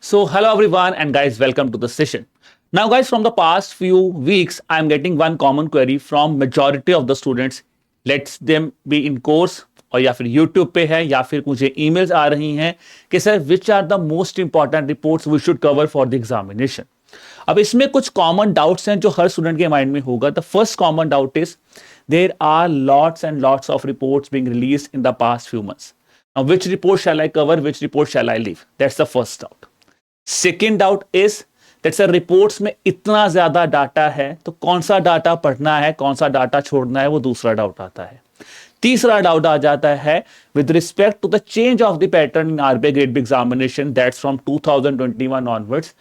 So, hello everyone, and guys, welcome to the session. Now, guys, from the past few weeks, I am getting one common query from majority of the students. Let's them be in course और या फिर YouTube पे है या फिर मुझे emails आ रही हैं कि sir which are the most important reports we should cover for the examination. अब इसमें कुछ कॉमन डाउट्स हैं जो हर स्टूडेंट के माइंड में होगा. The first common doubt is there are lots and lots of reports being released in the past few months. Now which report shall I cover, which report shall I leave? That's the first doubt. Second doubt is that sir reports में इतना ज्यादा data है तो कौन सा data पढ़ना है, कौन सा डाटा छोड़ना है, वो दूसरा डाउट आता है. तीसरा डाउट आ जाता है with respect to the change of the pattern in RBI grade B examination that's from 2021 onwards.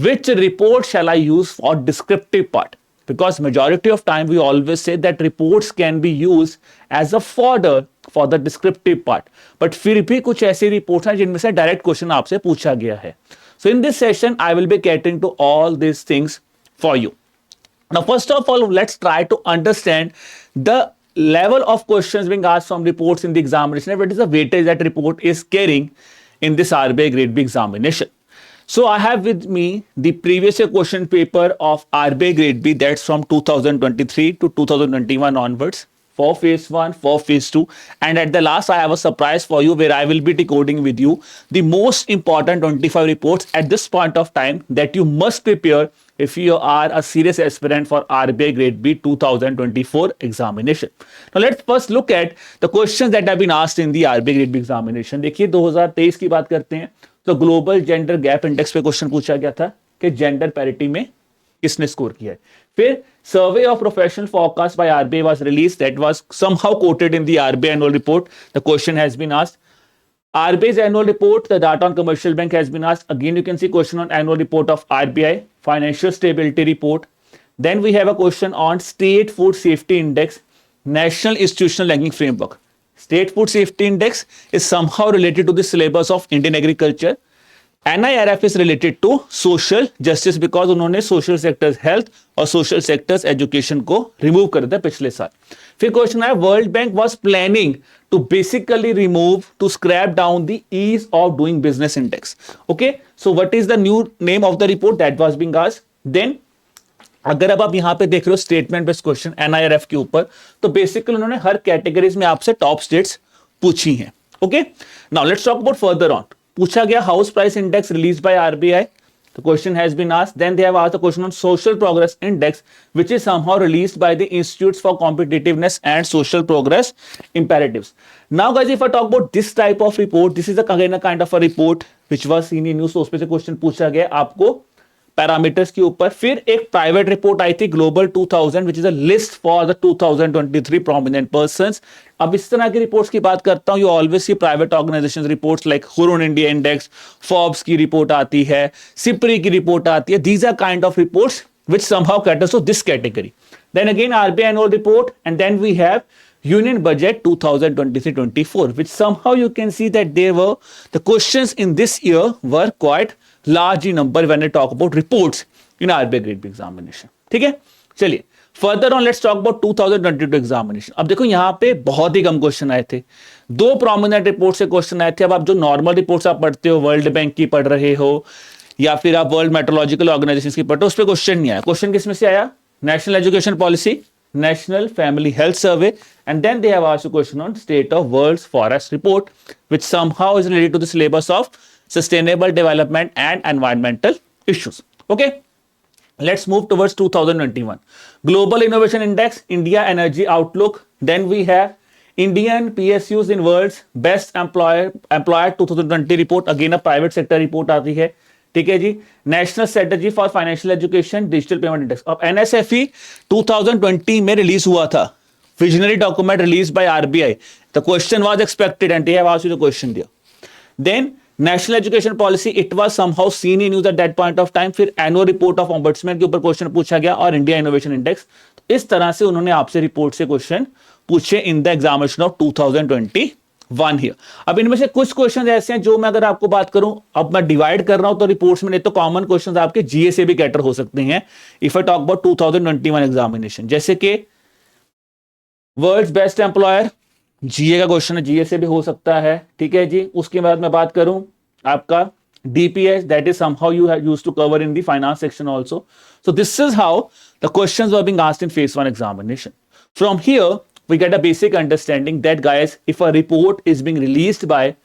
Which report shall I use for descriptive part? Because majority of time we always say that reports can be used as a fodder for the descriptive part. But फिर भी कुछ ऐसी reports हैं जिनमें से direct question आपसे पूछा गया है. So in this session I will be catering to all these things for you. Now first of all let's try to understand the level of questions being asked from reports in the examination. What is the weightage that report is carrying in this RBI grade B examination? So I have with me the previous year question paper of RBI grade B, that's from 2023 to 2021 onwards, for phase 1, for phase 2, and at the last I have a surprise for you where I will be decoding with you the most important 25 reports at this point of time that you must prepare if you are a serious aspirant for RBI grade B 2024 examination. Now let's first look at the questions that have been asked in the RBI grade B examination. देखिए 2023 की बात करते हैं तो global gender gap index पे question पूछा गया था कि जेंडर पैरिटी में किसने स्कोर किया है. फिर survey of professional forecast by RBI was released, that was somehow quoted in the RBI annual report. The question has been asked. RBI's annual report, the data on commercial bank has been asked. Again, you can see question on annual report of RBI, financial stability report. Then we have a question on state food safety index, national institutional ranking framework. State food safety index is somehow related to the syllabus of Indian agriculture. NIRF is related to social justice because उन्होंने social sectors health और social sectors education को remove कर दिया पिछले साल. फिर question है world bank was planning to basically remove to scrap down the ease of doing business index. Okay, so what is the new name of the report that was being asked? Then अगर अब आप यहां पे देख रहे हो statement based question NIRF के ऊपर, तो बेसिकली उन्होंने हर कैटेगरीज में आपसे टॉप स्टेट्स पूछी हैं. Okay, now let's talk about further on. पूछा गया house price index release by RBI. The question has been asked. Then they have asked a question on social progress index, which is somehow released by the Institutes for Competitiveness and Social Progress Imperatives. Now, guys, if I talk about this type of report, this is again a kind of a report which was seen in news. So उसमें से question पूछा गया आपको parameters के ऊपर. फिर एक private report आई थी global 2000 which is a list for the 2023 prominent persons. अब इस तरह की रिपोर्ट्स की बात करता हूं, you always see private organization reports like Hurun India index, Forbes की रिपोर्ट आती है, सिप्री की रिपोर्ट आती है. These are kind of reports which somehow caters to this category. Then again RBI annual report, and then we have Union Budget 2023-24, which somehow you can see that there were the questions in this year were quite large in number when I talk about reports in RBI grade B examination. ठीक है, चलिए further on let's talk about 2022 examination. अब देखो यहाँ पे बहुत ही कम question आए थे. दो प्रोमिनेंट रिपोर्ट से क्वेश्चन आए थे. अब आप जो नॉर्मल रिपोर्ट्स आप पढ़ते हो, वर्ल्ड बैंक की पढ़ रहे हो या फिर आप वर्ल्ड मेट्रोलॉजिकल ऑर्गेनाइजेशन की पढ़ते हो, उस पर क्वेश्चन नहीं आया. क्वेश्चन किसमें से आया? National education policy, national family health survey, and then they have asked a question on state of world's forest report which somehow is related to the syllabus of sustainable development and environmental issues. Okay, let's move towards 2021 global innovation index, India energy outlook. Then we have Indian PSUs in world's best employer 2020 report, again a private sector report आती है. ठीक है जी. National strategy for financial education, digital payment index. अब NSFE 2020 में release हुआ था, visionary document release by RBI. The question was expected and they have asked the question there. Then national education policy, it was somehow seen in news at that point of time. फिर annual report of ombudsman के ऊपर question पूछा गया और India innovation index. इस तरह से उन्होंने आपसे रिपोर्ट से क्वेश्चन पूछे in the examination of 2021 here. अब इनमें से कुछ क्वेश्चन ऐसे हैं जो मैं अगर आपको बात करूं, अब मैं डिवाइड कर रहा हूं तो रिपोर्ट्स में नहीं तो कॉमन क्वेश्चन आपके जीए से भी कैटर हो सकते हैं. If I talk about 2021 examination, जैसे कि वर्ल्ड्स बेस्ट एम्प्लॉयर, जीए का क्वेश्चन है, जीए से भी हो सकता है. ठीक है जी. उसके बाद मैं बात करूं आपका DPS, that is somehow you have used to cover in the finance section also. So this is how the questions were being asked in phase 1 examination. From here, we get a basic understanding that, guys, if a report is being released by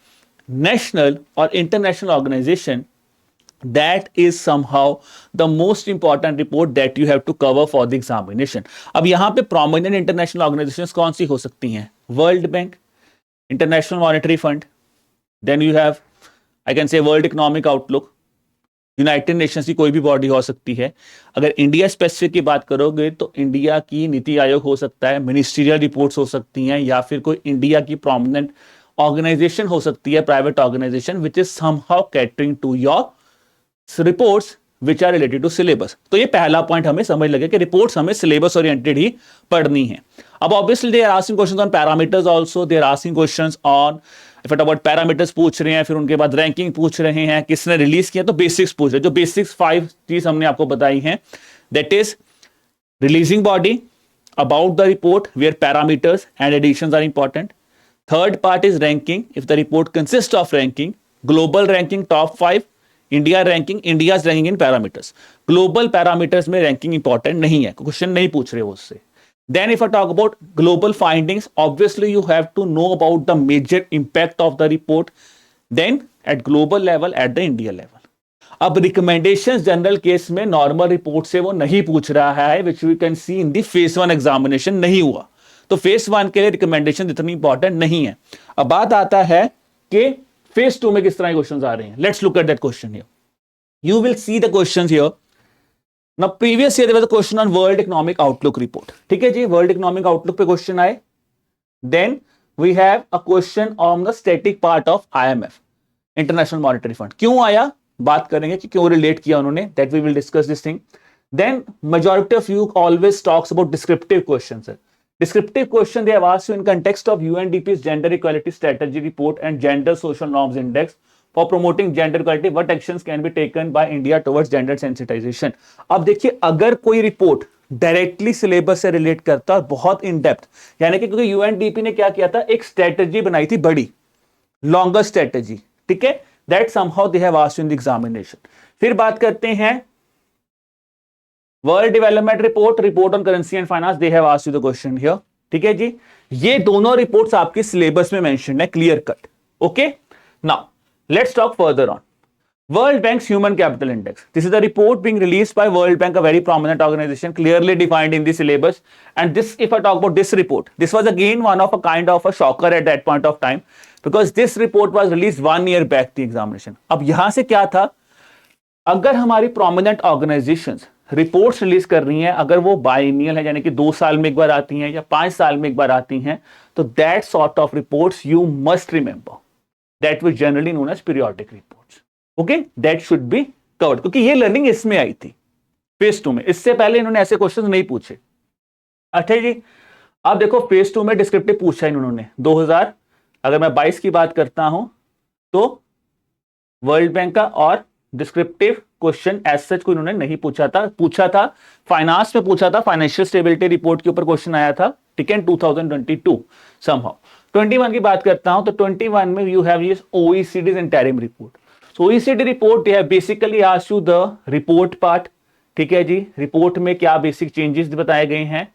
national or international organization, that is somehow the most important report that you have to cover for the examination. अब यहाँ पे prominent international organizations कौन सी हो सकती हैं? World Bank, International Monetary Fund, then you have, I can say, World Economic Outlook, United Nations की कोई भी बॉडी हो सकती है. अगर इंडिया स्पेसिफिक की बात करोगे तो इंडिया की नीति आयोग हो सकता है, मिनिस्ट्रियल रिपोर्ट्स हो सकती हैं, या फिर कोई इंडिया की प्रोमिनेंट ऑर्गेनाइजेशन हो सकती है, private organization, which is somehow catering to your reports which are related to syllabus. तो ये पहला पॉइंट हमें समझ लगे कि रिपोर्ट्स हमें सिलेबस ओरिएंटेड ही पढ़नी है. अब obviously they are asking questions on parameters also, they are asking questions on if it about parameters पूछ रहे हैं, फिर उनके बाद रैंकिंग पूछ रहे हैं, किसने रिलीज किया, तो बेसिक्स पूछ रहे हैं. जो बेसिक्स 5 चीज हमने आपको बताई हैं, that is releasing body, about the report where parameters and editions are important. Third part is ranking, if the report consist of ranking, global ranking top 5, India ranking, India's ranking in parameters. Global parameters में ranking important नहीं है, question नहीं पूछ रहे वो उससे. Then if I talk about global findings, obviously you have to know about the major impact of the report, then at global level, at the India level. अब recommendations general case में normal report से वो नहीं पूछ रहा है, which we can see in the phase 1 examination नहीं हुआ. तो phase 1 के लिए रिकमेंडेशन इतनी इंपॉर्टेंट नहीं है. अब बात आता है कि phase 2 में किस तरह के क्वेश्चन आ रहे हैं. Let's look at that question here. You will see the questions here. Now previous year there was a question on World Economic Outlook report. ठीक है जी, World Economic Outlook पे क्वेश्चन आए. Then we have a question on the static part of IMF, International Monetary Fund. क्यों आया, बात करेंगे कि क्यों रिलेट किया उन्होंने, that we will discuss this thing. Then majority of you always talks about descriptive questions. Descriptive question they have asked you in context of UNDP's Gender Equality Strategy Report and Gender Social Norms Index. For promoting gender equality, what actions can be taken by India towards gender sensitization? अब देखिए, अगर कोई report directly syllabus से relate करता है और बहुत in depth, यानी कि क्योंकि यूएनडीपी ने क्या किया था, एक स्ट्रेटजी बनाई थी बड़ी, लॉन्गर स्ट्रेटजी, ठीक है, that somehow they have asked in the examination. फिर बात करते हैं world development report, report on currency and finance, they have asked the question here. ठीक है जी, ये दोनों रिपोर्ट्स आपकी सिलेबस में मेंशन है, clear cut. Okay, now let's talk further on. World Bank's Human Capital Index. This is the report being released by World Bank, a very prominent organization, clearly defined in the syllabus. And this, if I talk about this report, this was again one of a kind of a shocker at that point of time, because this report was released 1 year back the examination. अब यहां से क्या था, अगर हमारी prominent organizations reports release कर रही हैं, अगर वो बाइनियल है, यानी कि 2 साल में एक बार आती हैं या 5 साल में एक बार आती हैं, तो that sort of reports you must remember, that was generally known as periodic reports. Okay, that should be covered, क्योंकि ये लर्निंग इसमें आई थी फेज 2 में. इससे पहले इन्होंने ऐसे क्वेश्चंस नहीं पूछे. अच्छा जी, अब देखो फेज 2 में डिस्क्रिप्टिव पूछा इन्होंने 2000, अगर मैं 22 की बात करता हूं तो वर्ल्ड बैंक का, और डिस्क्रिप्टिव क्वेश्चन एज सच को इन्होंने नहीं पूछा था फाइनेंस में पूछा था, फाइनेंशियल स्टेबिलिटी रिपोर्ट के ऊपर क्वेश्चन आया था, ठीक है, 2022 समहाउ. 21 की बात करता हूं तो 21 में you have this OECD's interim report. So OECD report they have basically asked you the report part. ठीक है जी, रिपोर्ट में क्या बेसिक चेंजेस बताए गए हैं,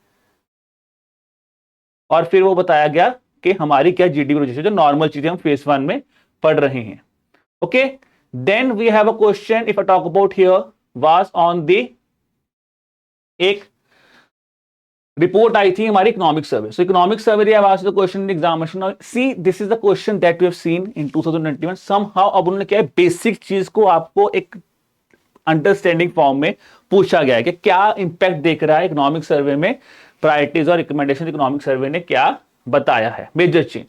और फिर वो बताया गया कि हमारी क्या जीडीपी, जो नॉर्मल चीजें हम फेज 1 में पढ़ रहे हैं. Okay, then we have a question if I talk about here was on the, एक रिपोर्ट आई थी हमारी economic survey. So economic survey have asked the question in examination. See this is the question that we have seen in 2021 somehow. अब उन्होंने क्या है, basic चीज को आपको एक अंडरस्टैंडिंग फॉर्म में पूछा गया है कि क्या इंपैक्ट देख रहा है इकोनॉमिक सर्वे में, प्रायोरिटीज और रिकमेंडेशन इकोनॉमिक सर्वे ने क्या बताया है, major change.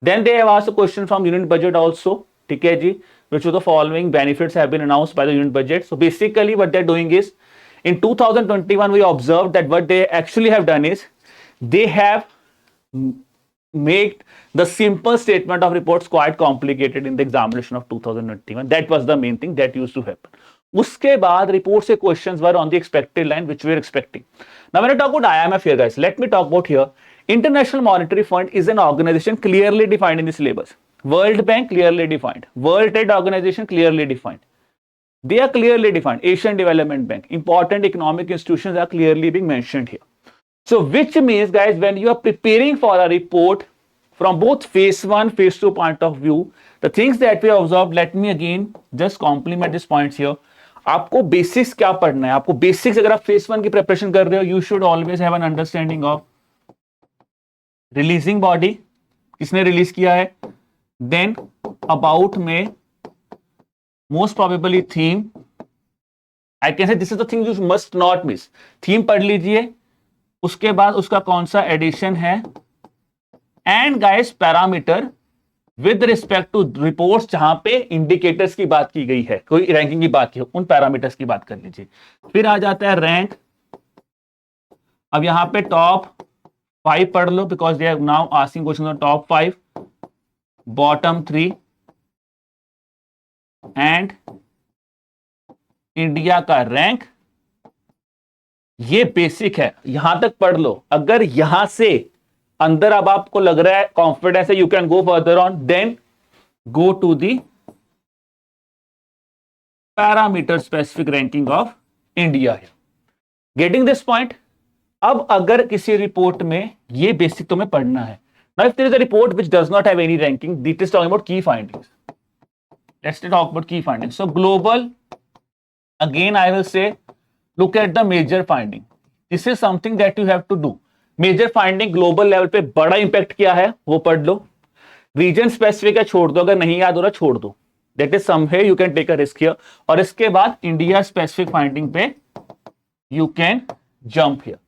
Then they have asked a question from union budget also. ठीक है जी, which of the following benefits have been announced by the union budget. So basically what they're doing is, in 2021 we observed that what they actually have done is they have made the simple statement of reports quite complicated in the examination of 2021. That was the main thing that used to happen. उसके बाद report से questions were on the expected line which we are expecting. Now when I talk about IMF here guys, let me talk about here. International Monetary Fund is an organization clearly defined in the syllabus. World Bank clearly defined, World Trade Organization clearly defined, they are clearly defined, Asian Development Bank, important economic institutions are clearly being mentioned here. So which means guys, when you are preparing for a report from both phase 1 phase 2 point of view, the things that we observed, let me again just complement these points here. आपको basics क्या पढ़ना है, आपको basics अगर आप phase 1 की preparation कर रहे हो, you should always have an understanding of releasing body, किसने रिलीज किया है, देन अबाउट में most probably theme, I can say this is the thing you must not miss, theme पढ़ लीजिए, उसके बाद उसका कौन सा एडिशन है, and guys parameter with respect to reports जहां पे इंडिकेटर्स की बात की गई है, कोई रैंकिंग की बात की हो, उन पैरामीटर्स की बात कर लीजिए। फिर आ जाता है रैंक, अब यहां पे टॉप 5 पढ़ लो because they are now asking question on top 5, bottom 3 and India का रैंक, ये बेसिक है, यहां तक पढ़ लो। अगर यहां से अंदर अब आपको लग रहा है कॉन्फिडेंस है, you can go further on, then go to the parameter specific ranking of India है। Getting this point. अब अगर किसी रिपोर्ट में ये बेसिक तुम्हें पढ़ना है, now if there is a report which does not have any ranking, this is talking about key findings, let's talk about key findings. So global, again I will say look at the major finding, this is something that you have to do, major finding global level पे बड़ा impact क्या है वो पढ़ लो, region specific है छोड़ दो, अगर नहीं याद हो रहा छोड़ दो, that is somewhere you can take a risk here, और इसके बाद India specific finding पे you can jump here।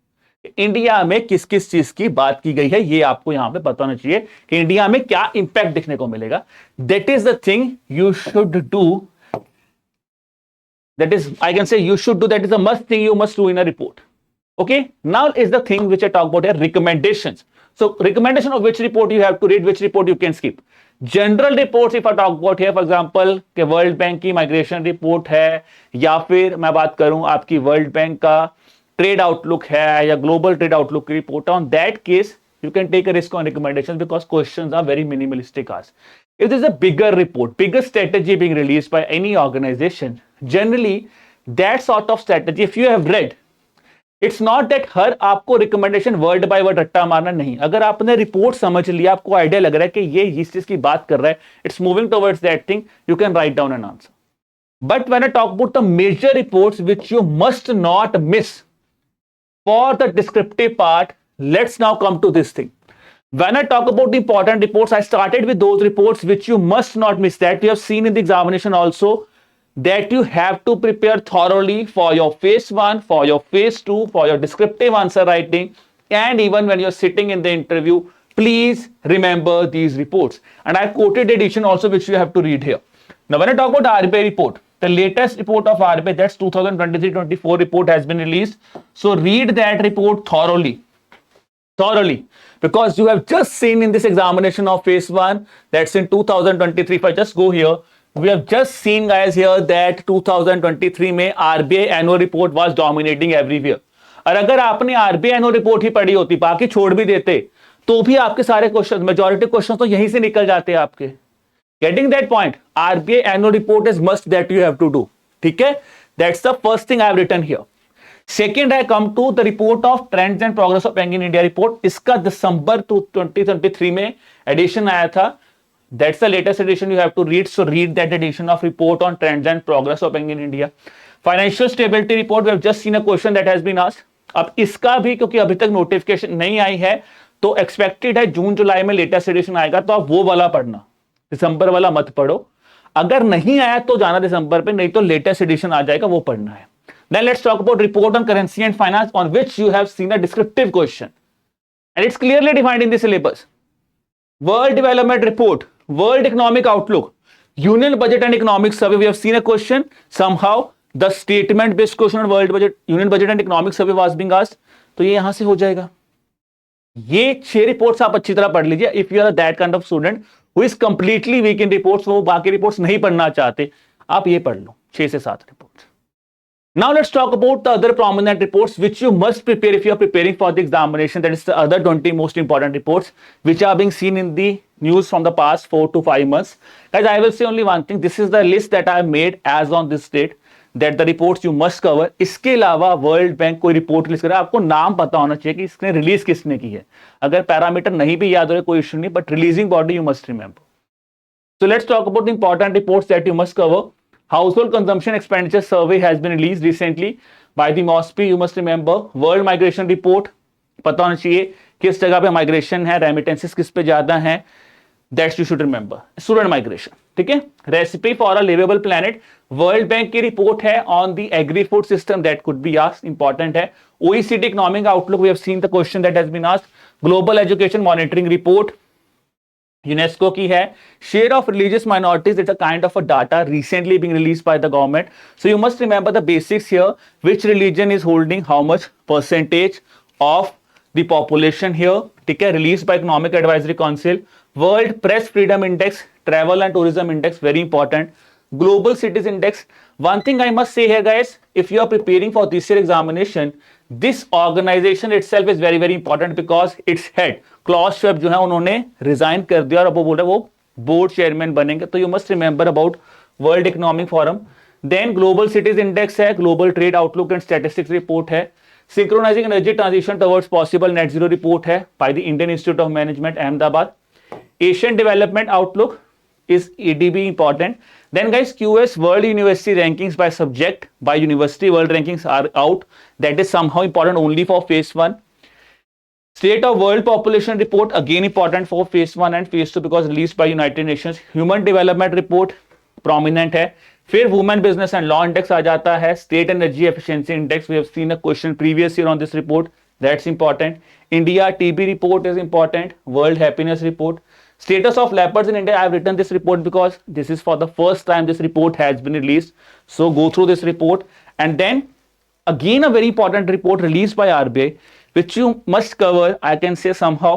India में किस किस चीज की बात की गई है ये आपको यहां पे पता होना चाहिए कि इंडिया में क्या इंपैक्ट दिखने को मिलेगा, that is the thing you should do, that is I can say you should do, that is a must thing you must do in a report। Okay, now is the thing which I talk about here, recommendations। So recommendation of which report you have to read, which report you can skip। General reports if I talk about here, for example कि world Bank की migration report है, या फिर मैं बात करूं आपकी world bank का ट्रेड आउटलुक है या ग्लोबल ट्रेड आउटलुक की report, on that case you can take a risk on recommendations because questions are very minimalistic asked। If there is a bigger report, bigger strategy being released by any organization, generally that sort of strategy if you have read, it's not that हर आपको recommendation word by word रट्टा मारना नहीं, अगर आपने report समझ लिया, आपको idea लग रहा है कि ये इस चीज की बात कर रहा है, it's moving towards that thing, you can write down an answer। But when I talk about the major reports which you must not miss for the descriptive part, let's now come to this thing। When I talk about the important reports, I started with those reports which you must not miss, that you have seen in the examination also, that you have to prepare thoroughly for your phase 1, for your phase 2, for your descriptive answer writing, and even when you're sitting in the interview, please remember these reports। And I've quoted edition also which you have to read here। Now when I talk about RBI report, the latest report of RBI, that's 2023-24 report has been released, so read that report thoroughly because you have just seen in this examination of phase 1, that's in 2023, if I just go here, we have just seen guys here that 2023 में RBI annual report was dominating everywhere। और अगर आपने RBI annual report ही पढ़ी होती, बाकी छोड़ भी देते, तो भी आपके सारे क्वेश्चन, मेजॉरिटी क्वेश्चन तो यहीं से निकल जाते हैं आपके। Getting that point, RBI annual report is must that you have to do, ठीक है, that's the first thing I have written here। Second, I come to the report of trends and progress of bank in India report, इसका दिसंबर 2023 में addition आया था, that's the latest edition you have to read, so read that edition of report on trends and progress of bank in India। Financial stability report, we have just seen a question that has been asked। अब इसका भी क्योंकि अभी तक notification नहीं आई है, तो expected है जून जुलाई में लेटेस्ट एडिशन आएगा, तो आप वो वाला पढ़ना, दिसंबर वाला मत पढ़ो, अगर नहीं आया तो जाना दिसंबर पे, नहीं तो लेटेस्ट एडिशन आ जाएगा, वो पढ़ना है। Then let's talk about report on currency and finance, on which you have seen a descriptive question and it's clearly defined in the syllabus। World development report, world economic outlook, union budget and economic survey, we have seen a question, somehow the statement based question on world budget, union budget and economic survey was being asked, तो ये यहां से हो जाएगा। ये 6 reports आप अच्छी तरह पढ़ लीजिए if you are that kind of student who is completely weak in reports, वो बाकी रिपोर्ट्स नहीं पढ़ना चाहते, आप ये पढ़ लो 6 से 7 reports. Now let's talk about the other prominent reports which you must prepare if you are preparing for the examination. That is the other 20 most important reports which are being seen in the news from the past 4 to 5 months. Guys, I will say only one thing. This is the list that I have made as on this date, that the reports you must cover. इसके अलावा world bank कोई report release कर रहा है, आपको नाम पता होना चाहिए कि इसने रिलीज किसने की है. अगर पैरामीटर नहीं भी याद हो रहे कोई इश्यू नहीं, but releasing body you must remember. So let's talk about the important reports that you must cover. Household Consumption Expenditure Survey has been released recently by the MOSPI. You must remember. World Migration Report, पता होना चाहिए किस जगह पे migration है, remittances किस पे ज्यादा है. That's you should remember. Student migration, ठीक है. Recipe for a livable planet, World Bank की रिपोर्ट है on the agri food system, that could be asked, important है. OECD economic outlook, we have seen the question that has been asked. Global education monitoring report UNESCO की है. Share of religious minorities, it's a kind of a data recently being released by the government. So you must remember the basics here. Which religion is holding how much percentage of the population here, ठीक है. Release by economic advisory council. World press freedom index, travel and tourism index, very important. Global Cities Index. One thing I must say here, guys, if you are preparing for this year examination, this organization itself is very very important because its head Klaus Schwab जो है उन्होंने resign कर दिया और अब वो बोल रहे वो बोर्ड चेयरमैन बनेंगे. तो you must remember about World Economic Forum. Then Global Cities Index है, Global Trade Outlook and Statistics report है. Synchronising energy transition towards possible net zero report है by the Indian Institute of Management Ahmedabad. Asian Development Outlook is EDB important. Then guys, QS World University Rankings by subject by university world rankings are out. That is somehow important only for phase 1. State of World Population Report, again important for phase 1 and phase 2 because released by United Nations. Human Development Report prominent है. फिर Women Business and Law Index आ जाता है. State Energy Efficiency Index, we have seen a question previous year on this report. That's important. India TB report is important. World Happiness Report. Status of leopards in India, I have written this report because this is for the first time this report has been released. So go through this report. And then again a very important report released by RBI which you must cover. I can say somehow,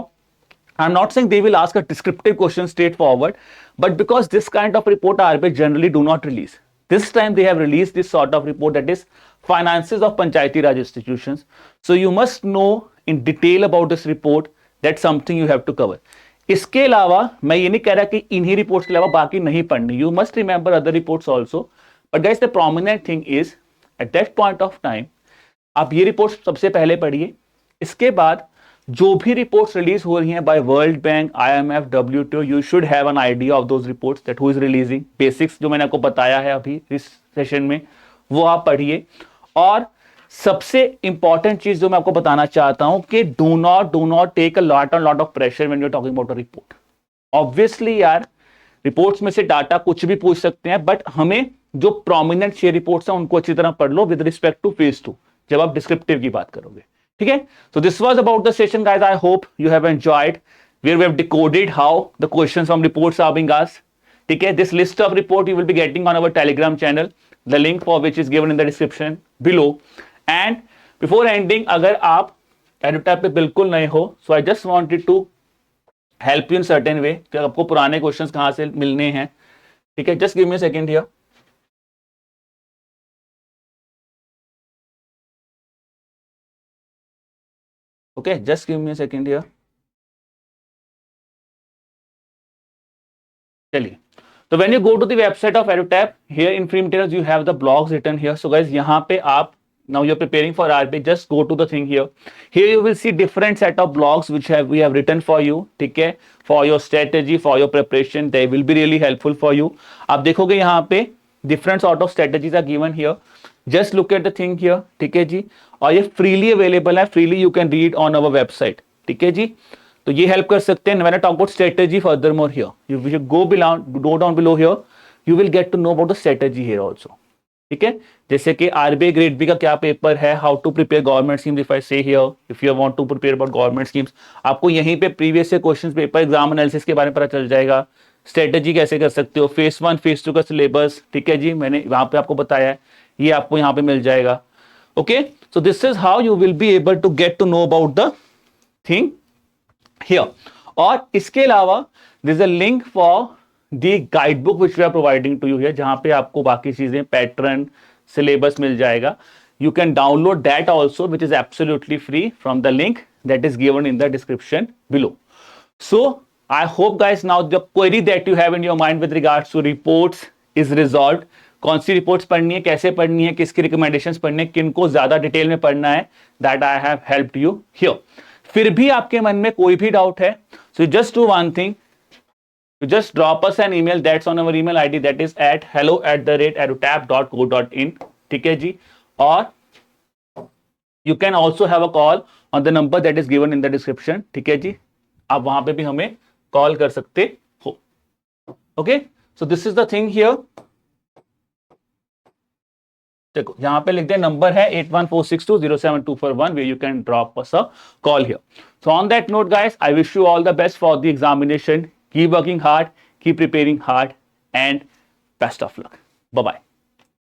I'm not saying they will ask a descriptive question straightforward, but because this kind of report RBI generally do not release. This time they have released this sort of report, that is finances of Panchayati Raj institutions. So you must know in detail about this report. That's something you have to cover. इसके अलावा मैं ये नहीं कह रहा कि इन्हीं reports के अलावा बाकी नहीं पढ़नी. You must remember other reports also, but guys the prominent thing is eight that point of time आप ये रिपोर्ट्स सबसे पहले पढ़िए. इसके बाद जो भी रिपोर्ट्स रिलीज हो रही हैं by World Bank, IMF, WTO, you should have an idea of those reports that who is releasing. Basics जो मैंने आपको बताया है अभी इस सेशन में वो आप पढ़िए. और सबसे इंपॉर्टेंट चीज जो मैं आपको बताना चाहता हूं कि do not take a lot of pressure when you are talking about a report. Obviously यार रिपोर्ट्स में से डाटा कुछ भी पूछ सकते हैं, बट हमें जो प्रोमिनेंट 6 रिपोर्ट्स हैं उनको अच्छी तरह पढ़ लो विद रिस्पेक्ट टू फेज 2 जब आप डिस्क्रिप्टिव की बात करोगे, ठीक है. So this was about the session guys. I hope you have enjoyed where we have decoded how the questions from reports are being asked, ठीक है. This list of report you will be getting on our Telegram channel, the link for which is given in the description below. And before ending, अगर आप Edutap पे बिल्कुल नए हो, so I just wanted to help you in certain way कि आपको पुराने questions कहां से मिलने हैं, ठीक है. Just give me a second here. Okay, just give me a second here. चलिए, तो when you go to the website of EduTap, here in free materials you have the blogs written here. So guys, यहाँ पे आप now you're preparing for RBI, just go to the thing here. Here you will see different set of blogs which we have written for you, ठीक है, for your strategy, for your preparation. They will be really helpful for you. आप देखोगे यहाँ पे different sort of strategies are given here. Just look at the thing here, ठीक है जी. और ये freely available है, freely you can read on our website, ठीक है जी. तो ये help कर सकते हैं. When I talk about strategy furthermore here, you will go down below here, you will get to know about the strategy here also, ठीक है. जैसे कि RBI ग्रेड बी का क्या पेपर है, how to prepare government schemes. If I say here, if you want to prepare about government schemes, आपको यहीं पे previous year questions paper exam analysis के बारे में पता चल जाएगा. स्ट्रेटेजी कैसे कर सकते हो, फेज 1 फेज 2 का सिलेबस, ठीक है जी, मैंने वहां पे आपको बताया है, ये आपको यहाँ पे मिल जाएगा. Okay, so this is how you will be able to get to know about the thing here. और इसके अलावा this is a link for the guide book which we are providing to you here, जहां पे आपको बाकी चीजें pattern syllabus मिल जाएगा. You can download that also, which is absolutely free from the link that is given in the description below. So I hope guys now the query that you have in your mind with regards to reports is resolved. कौन सी reports पढ़नी है, कैसे पढ़नी है, किसकी recommendations पढ़नी है, किनको ज्यादा डिटेल में पढ़ना है, that I have helped you here. फिर भी आपके मन में कोई भी डाउट है, so just do one thing, just drop us an email. That's on our email ID, that is at hello@edutap.co.in. ठीक है जी. और you can also have a call on the number that is given in the description. ठीक है जी, आप वहां पे भी हमें कॉल कर सकते हो. Okay, so this is the thing here. देखो यहां पे लिख दे, नंबर है 8146207241 where you can drop us a call here. So on that note guys, I wish you all the best for the examination. Keep working hard, keep preparing hard, and best of luck. Bye bye.